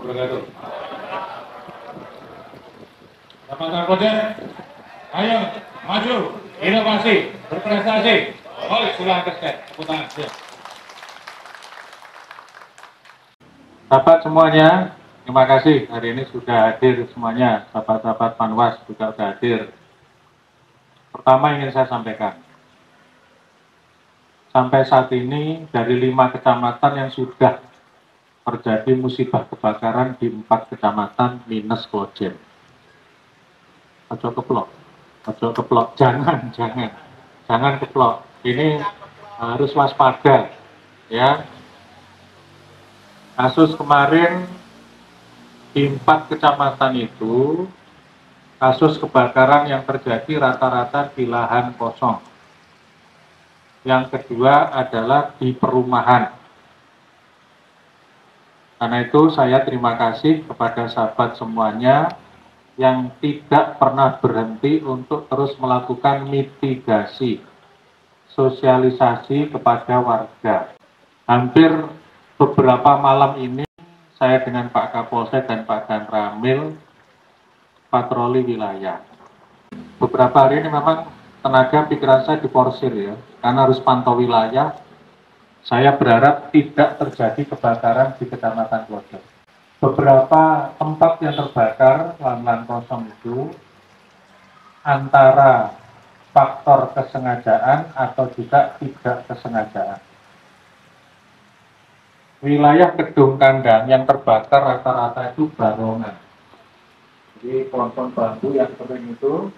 wabarakatuh. Teman-teman Kodim, ayo maju, inovasi, berprestasi. Silakan kesket, putar. Sahabat semuanya, terima kasih hari ini sudah hadir semuanya. Sahabat-sahabat Panwas juga sudah hadir. Pertama ingin saya sampaikan, sampai saat ini dari 5 kecamatan yang sudah terjadi musibah kebakaran di 4 kecamatan minus Klojen. Ojo keplok, jangan keplok. Ini harus waspada, ya. Kasus kemarin di 4 kecamatan itu, kasus kebakaran yang terjadi rata-rata di lahan kosong. Yang kedua adalah di perumahan. Karena itu saya terima kasih kepada sahabat semuanya yang tidak pernah berhenti untuk terus melakukan mitigasi, sosialisasi kepada warga. Hampir beberapa malam ini saya dengan Pak Kapolsek dan Pak Dan Ramil patroli wilayah. Beberapa hari ini memang tenaga pikiran saya diporsir ya, karena harus pantau wilayah. Saya berharap tidak terjadi kebakaran di Kecamatan Klojen. Beberapa tempat yang terbakar lahan-lahan kosong itu antara faktor kesengajaan atau juga tidak kesengajaan. Wilayah Gedung Kandang yang terbakar rata-rata itu barongan. Jadi pohon-pohon bambu yang kering itu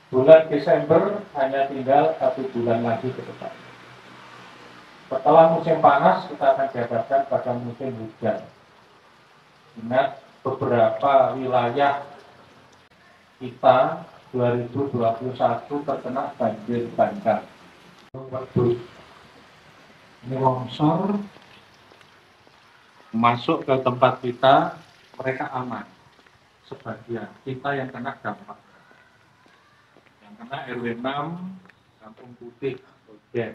bulan Desember hanya tinggal 1 bulan lagi ke depan. Setelah musim panas, kita akan dihadapkan pada musim hujan. Ingat, beberapa wilayah kita 2021 terkena banjir bandang. Ini longsor masuk ke tempat kita, mereka aman. Sebagian kita yang kena dampak. Yang kena RW 6, Kampung Putih, Klojen.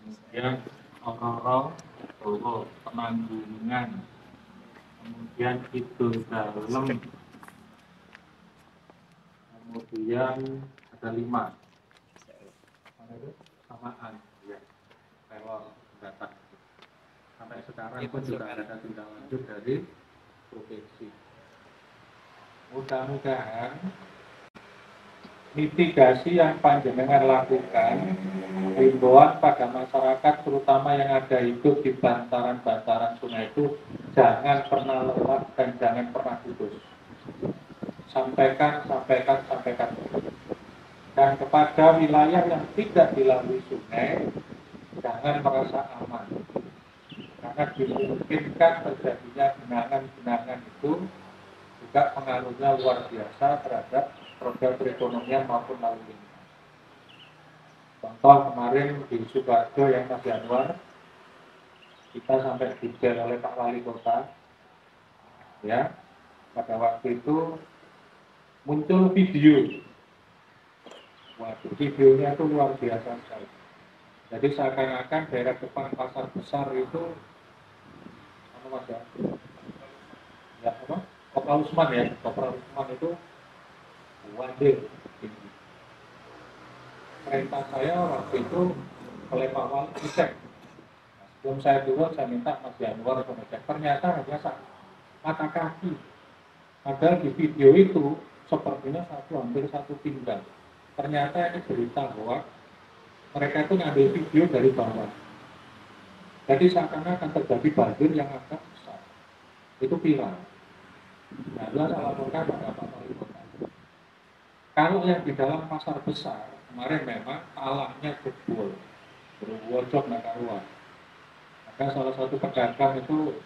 Kemudian Ororo, Solo, Penanggungan, kemudian Kidul Dalem, kemudian ada 5 samaan, ya, pelor, data. Sampai sekarang pun juga ada tindak lanjut dari provinsi. Mudah-mudahan mitigasi yang panjenengan lakukan, himbauan pada masyarakat terutama yang ada hidup di bantaran-bantaran sungai itu jangan pernah lelah dan jangan pernah putus. Sampaikan. Dan kepada wilayah yang tidak dilalui sungai, jangan merasa aman. Karena dimungkinkan terjadinya genangan-genangan itu juga pengaruhnya luar biasa terhadap roda perekonomian maupun lalu lintas. Contoh kemarin di Sukoharjo yang Mas Januar, kita sampai dijer oleh Pak Wali Kota, ya, pada waktu itu muncul video. Waduh, videonya itu luar biasa sekali. Jadi seakan-akan daerah depan pasar besar itu, apa Mas ya? Ya apa? Kopral Usman ya, Kopral Usman itu wadir tinggi. Perintah saya waktu itu oleh Pak Wali dicek. Sebelum saya turun, saya minta Mas Januar untuk ngecek. Ternyata hanya mata kaki. Padahal di video itu sepertinya hampir satu pinggang. Ternyata ini berita bahwa mereka itu ngambil video dari bawah. Jadi seakan-akan terjadi banjir yang agak besar. Itu viral. Nah, saya laporkan pada Pak Wali Kota. Kalau yang di dalam pasar besar, kemarin memang alamnya jebol, berwocok nggak karuan. Maka salah satu pedagang itu,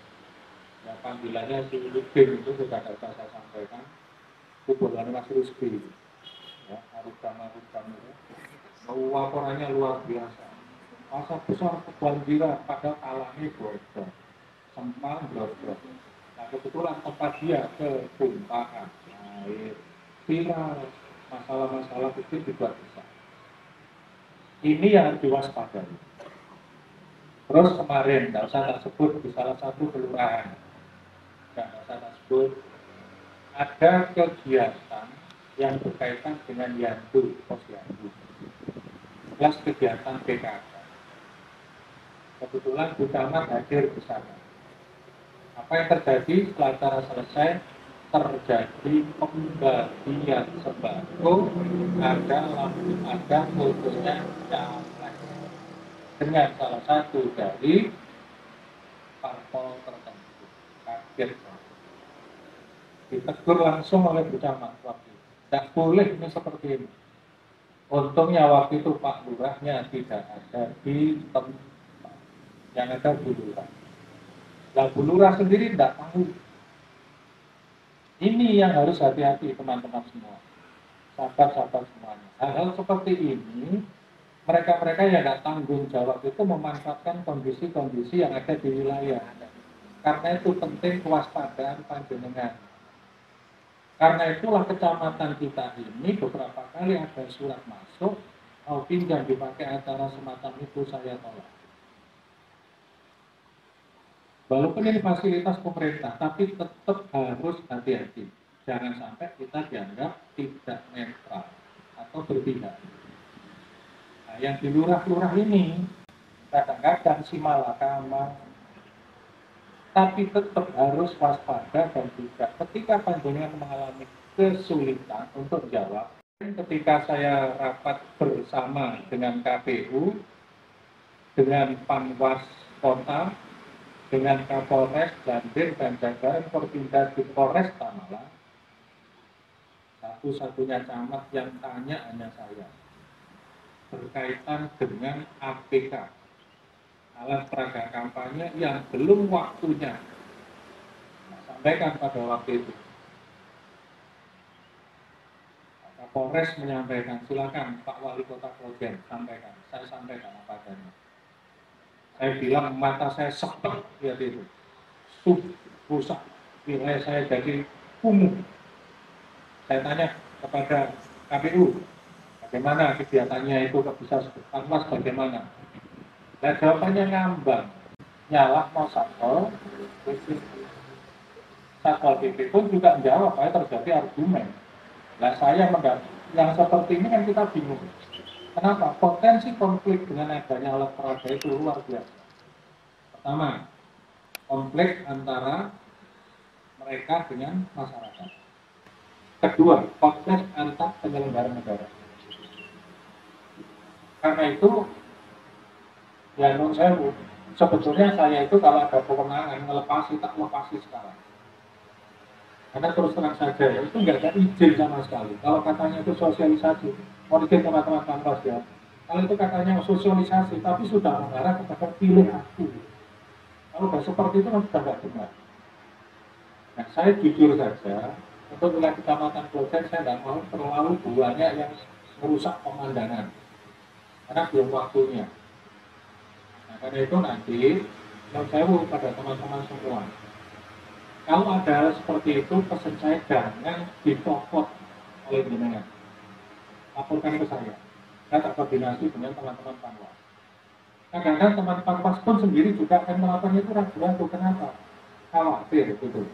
ya panggilannya si Ludin itu sudah dapat saya sampaikan, itu bulannya Mas Rusbi, ya, Arukam itu, laporannya luar biasa. Pasar besar kebanjiran, padahal alamnya bocor, sempal bocor. Nah kebetulan tempat dia ketumpahan air, viral, masalah-masalah kecil juga besar. Ini yang harus diwaspadai. Terus kemarin, nggak usah tak sebut di salah satu kelurahan, nggak usah tak sebut, ada kegiatan yang berkaitan dengan Yandu, pos Yandu, plus kegiatan PKK. Kebetulan Bu Camat hadir di sana. Apa yang terjadi setelah acara selesai? Terjadi pembagian sembako, ada fotonya caleg dengan salah satu dari parpol tertentu. Kaget, ditegur langsung oleh Bu Camat waktu itu. Tidak boleh ini seperti ini. Untungnya waktu itu Pak Lurahnya tidak ada di tempat, yang ada Bu Lurah. Nah, Bu Lurah sendiri tidak tahu. Ini yang harus hati-hati teman-teman semua, sahabat-sahabat semuanya. Hal-hal seperti ini, mereka-mereka yang tidak tanggung jawab itu memanfaatkan kondisi-kondisi yang ada di wilayah. Karena itu penting kewaspadaan panjenengan. Karena itulah kecamatan kita ini beberapa kali ada surat masuk, mau pinjam dipakai acara semacam itu saya tolak. Walaupun ini fasilitas pemerintah, tapi tetap harus hati-hati. Jangan sampai kita dianggap tidak netral atau berpihak. Nah, yang di lurah-lurah ini kadang-kadang si malakama, tapi tetap harus waspada dan juga ketika panjenengan mengalami kesulitan untuk jawab. Ketika saya rapat bersama dengan KPU, dengan Panwas Kota, dengan Kapolres, Dandim, dan jajaran Porpinda di Polres Malang, satu-satunya camat yang tanya hanya saya berkaitan dengan APK, alat peraga kampanye yang belum waktunya. Nah, sampaikan pada waktu itu. Kapolres menyampaikan, silakan Pak Wali Kota Klaten sampaikan. Saya sampaikan apa adanya. Saya bilang mata saya sepet lihat itu, rusak, wilayah saya jadi kumuh. Saya tanya kepada KPU, bagaimana kegiatannya itu bisa Panwas bagaimana? Dan jawabannya ngambang, nyala mau satpol, satpol PP pun juga menjawab, saya terjadi argumen. Nah saya mendapat yang seperti ini kan kita bingung. Kenapa? Potensi konflik dengan adanya alat peraga itu luar biasa. Pertama, konflik antara mereka dengan masyarakat. Kedua, konflik antar penyelenggara negara. Karena itu, ya menurut saya, sebetulnya saya itu kalau ada kewenangan melepasi, tak lepasi sekarang. Karena terus terang saja, itu nggak ada izin sama sekali. Kalau katanya itu sosialisasi, mau izin teman-teman Panwas ya. Kalau itu katanya sosialisasi, tapi sudah mengarah kepada pilih aku. Kalau sudah seperti itu kan sudah nggak benar. Nah, saya jujur saja, untuk wilayah kecamatan Klaten saya tidak mau terlalu banyak yang merusak pemandangan. Karena belum waktunya. Nah, karena itu nanti, menurut saya pada teman-teman semua, kalau ada hal seperti itu, pesan saya jangan dicopot oleh jenengan. Laporkan ke saya. Saya tak koordinasi dengan teman-teman Panwas. Kadang-kadang teman Panwas pun sendiri juga akan melakukan itu ragu-ragu. Kenapa? Khawatir gitu.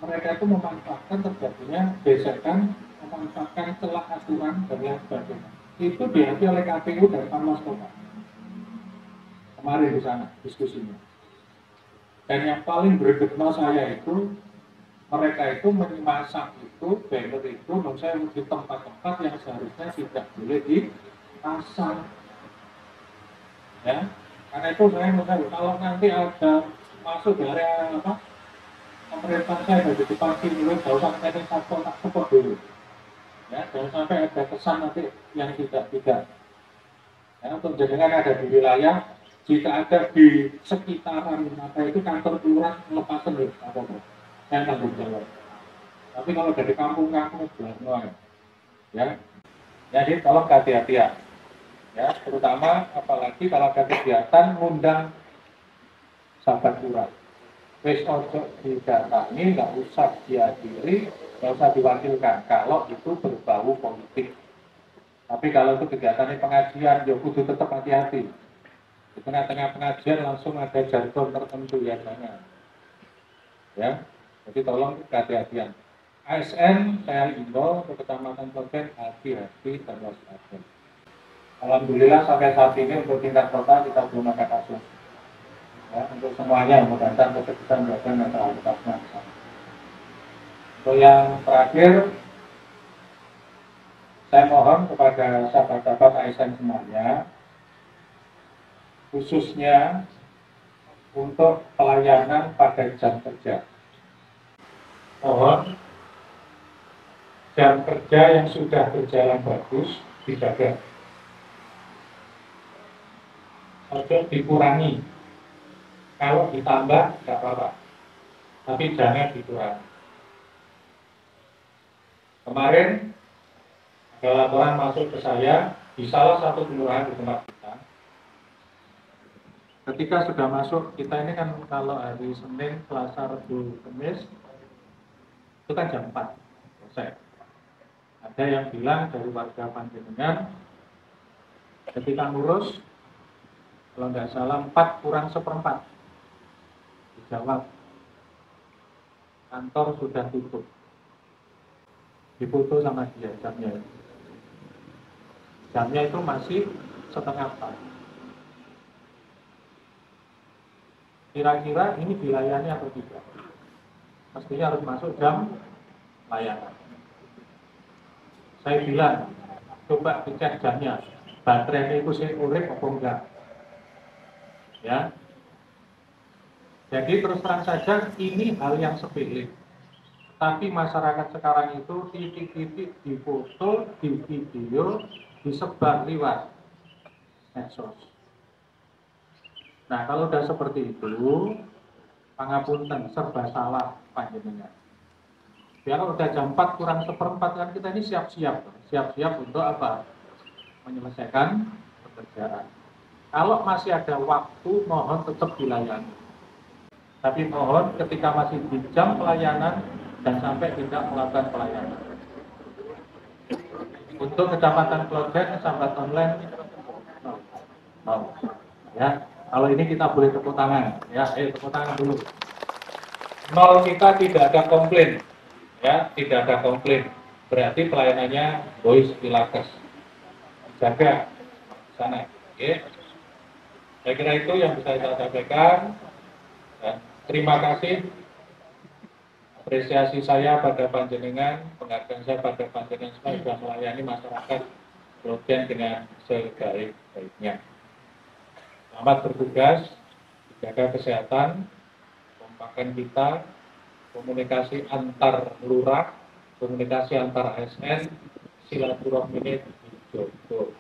Mereka itu memanfaatkan terjadinya gesekan, memanfaatkan celah aturan dan lain sebagainya. Itu dihadapi oleh KPU dan Panwas Kota. Kemarin di sana diskusinya. Dan yang paling bergema saya itu, mereka itu memasang itu, banner itu, menurut saya di tempat-tempat yang seharusnya tidak boleh dipasang. Ya, karena itu saya menurut kalau nanti ada masuk dari apa, pemerintah saya dari pagi dulu, gak usah teknik satpol tak support dulu. Ya, jangan sampai ada kesan nanti yang tidak. Ya, untuk jenengan ada di wilayah, jika ada di sekitaran apa itu kantor kelurahan lepas sendiri apa-apa, saya tanggung jawab. Tapi kalau dari kampung-kampung belum, ya. Jadi tolong hati-hati ya. Ya, terutama apalagi kalau ada kegiatan ngundang sahabat lurah. Wis ojo didatangi, nggak usah dihadiri, nggak usah diwakilkan kalau itu berbau politik. Tapi kalau itu kegiatan pengajian, ya kudu tetap hati-hati. Di tengah-tengah pengajian langsung ada jargon tertentu ya, jangan. Ya, jadi tolong kehati-hatian. ASN saya himbau ke Kecamatan Klojen hati-hati dan waspada. Alhamdulillah sampai saat ini untuk tingkat kota kita belum ada kasus. Ya, untuk semuanya mudah-mudahan keputusan menjaga netralitasnya. Untuk yang terakhir, saya mohon kepada sahabat-sahabat ASN semuanya, khususnya untuk pelayanan pada jam kerja. Mohon jam kerja yang sudah berjalan bagus dijaga. Ojo dikurangi. Kalau ditambah tidak apa-apa, tapi jangan dikurangi. Kemarin ada laporan masuk ke saya di salah satu kelurahan di tempat kita. Ketika sudah masuk, kita ini kan kalau hari Senin, Selasa, Rabu, Kamis itu kan jam 4 selesai. Ada yang bilang dari warga Panjenengan ketika ngurus, kalau nggak salah 4 kurang 1/4 dijawab kantor sudah tutup. Difoto sama dia jamnya. Jamnya itu masih 3:30. Kira-kira ini dilayani atau tidak? Mestinya harus masuk jam layanan. Saya bilang, coba dicek jamnya, baterainya itu sih urip apa enggak? Ya. Jadi terus terang saja ini hal yang sepele. Tapi masyarakat sekarang itu titik-titik difoto, di video, disebar lewat medsos. Nah kalau udah seperti itu, pangapunten serba salah panjenengan. Biar udah jam 4 kurang 1/4 kan kita ini siap-siap untuk apa? Menyelesaikan pekerjaan. Kalau masih ada waktu, mohon tetap dilayani. Tapi mohon ketika masih di jam pelayanan, dan sampai tidak melakukan pelayanan. Untuk Kecamatan Klojen, sambat online, ya. Kalau ini kita boleh tepuk tangan, ya. Ayo tepuk tangan dulu. 0 kita tidak ada komplain, ya, tidak ada komplain. Berarti pelayanannya boys pilakes. Jaga sana, oke. Saya kira itu yang bisa saya sampaikan. Dan terima kasih. Apresiasi saya pada panjenengan, penghargaan saya pada panjenengan semua sudah melayani masyarakat Klojen dengan sebaik-baiknya. Selamat bertugas, jaga kesehatan, kompakan kita, komunikasi antar lurah, komunikasi antar ASN, silaturahmi ini dijogo.